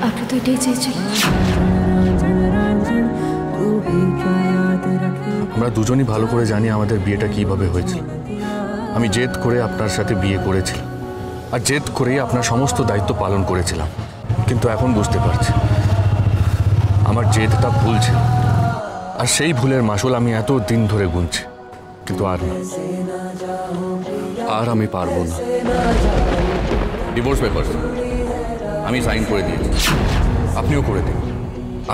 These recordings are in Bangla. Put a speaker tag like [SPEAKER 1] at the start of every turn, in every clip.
[SPEAKER 1] আপনি তো এটাই চেয়েছিলেন।
[SPEAKER 2] আমরা দুজনই ভালো করে জানি আমাদের বিয়েটা কিভাবে হয়েছিল। আমি জেদ করে আপনার সাথে বিয়ে করেছিলাম, আর জেদ করেই আপনার সমস্ত দায়িত্ব পালন করেছিলাম। কিন্তু এখন বুঝতে পারছি আমার জেদটা ভুল ছিল, আর সেই ভুলের মাসুল আমি এত দিন ধরে গুনছি। কিন্তু আর আমি পারবো না। ডিভোর্স পেপার আমি সাইন করে দিয়েছি, আপনিও করে দিন।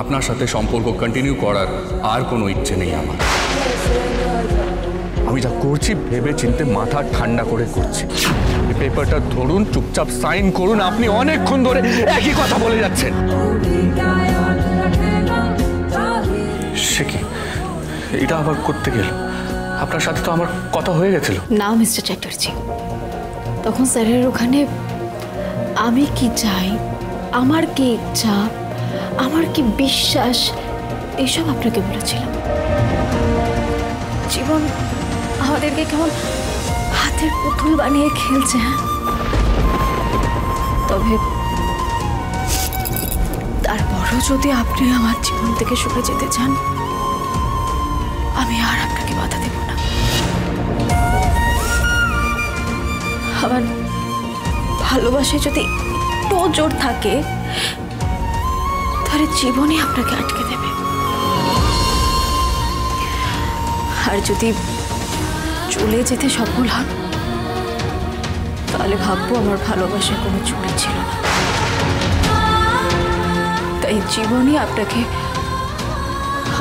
[SPEAKER 2] আপনার সাথে সম্পর্ক কন্টিনিউ করার আর কোনো ইচ্ছে নেই আমার। আমি যা করছি ভেবে চিন্তে মাথা ঠান্ডা করে করছি। এই পেপারটা ধরুন, চুপচাপ সাইন করুন। আপনি অনেকক্ষণ ধরে একই কথা বলে যাচ্ছেন। সে কি, এটা আবার করতে গেল? আপনার সাথে তো আমার কথা হয়ে গেছিল।
[SPEAKER 1] না মিস্টার চ্যাটার্জি, তখন স্যারের ওখানে আমি কি চাই, আমার কি ইচ্ছা, আমার কি বিশ্বাস, এসব আপনাকে বলেছিলাম। জীবন আমাদেরকে কেমন হাতের পুতুল বানিয়ে খেলছে। তবে তারপরও যদি আপনি আমার জীবন থেকে সরে যেতে চান, আমি আর আপনাকে বাধা দেব না। আমার ভালোবাসায় যদি একটু জোর থাকে, তাহলে জীবনই আপনাকে আটকে দেবে। আর যদি চলে যেতে সফল হন, তাহলে ভাববো আমার ভালোবাসায় কোনো চুরি ছিল না। তাই জীবনই আপনাকে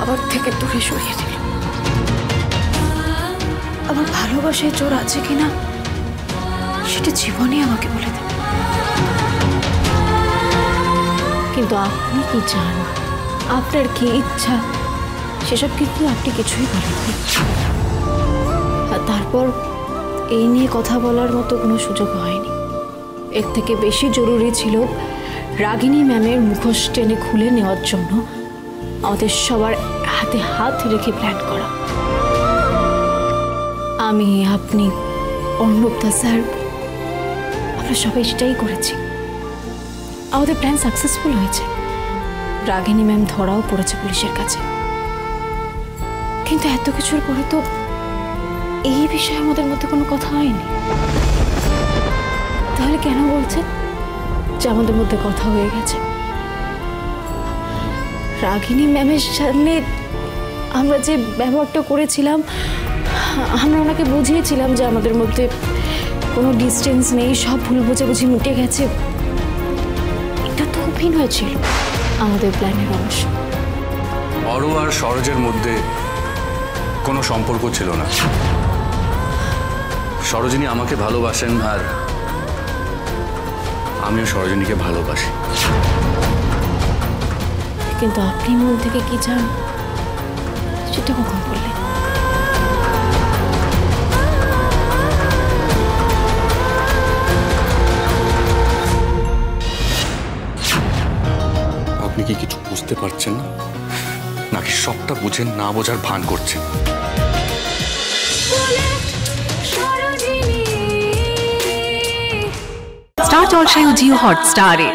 [SPEAKER 1] আমার থেকে দূরে সরিয়ে দিল। আমার ভালোবাসায় জোর আছে কিনা সেটা জীবনই আমাকে বলে দেবে। কিন্তু আপনি কি চান, আপনার কি ইচ্ছা, সেসব কিন্তু আপনি কিছুই বলেননি। আর তারপর এই নিয়ে কথা বলার মতো কোনো সুযোগ হয়নি। এর থেকে বেশি জরুরি ছিল রাগিনী ম্যামের মুখোশ টেনে খুলে নেওয়ার জন্য আমাদের সবার হাতে হাত রেখে প্ল্যান করা। আমি, আপনি, অর্ণবদা স্যার, আমরা সবাই সেটাই করেছি। আমাদের প্ল্যান সাকসেসফুল হয়েছে। রাগিনী ম্যাম ধরাও পড়েছে পুলিশের কাছে। কিন্তু এত কিছুর পরে তো এই বিষয়ে আমাদের মধ্যে কোনো কথা হয়নি। তাহলে কেন বলছেন যে আমাদের মধ্যে কথা হয়ে গেছে? রাগিনী ম্যামের সামনে আমরা যে ব্যবহারটা করেছিলাম, আমরা ওনাকে বুঝিয়েছিলাম যে আমাদের মধ্যে কোনো ডিস্টেন্স নেই, সব ভুল বোঝাবুঝি মিটে গেছে। এটা তো অভিনয় ছিল, আমাদের প্ল্যানের অংশ।
[SPEAKER 2] অরু আর সরোজের মধ্যে কোনো সম্পর্ক ছিল না। সরোজিনী আমাকে ভালোবাসেন, আর আমিও সরোজিনীকে ভালোবাসি।
[SPEAKER 1] কিন্তু আপনি মন থেকে কি চান সেটা কখন বললেন?
[SPEAKER 2] আপনি কি কিছু বুঝতে পারছেন না, নাকি সবটা বুঝেন না বোঝার ভান করছেন?
[SPEAKER 3] স্টার জলসায় ও জিও হটস্টারে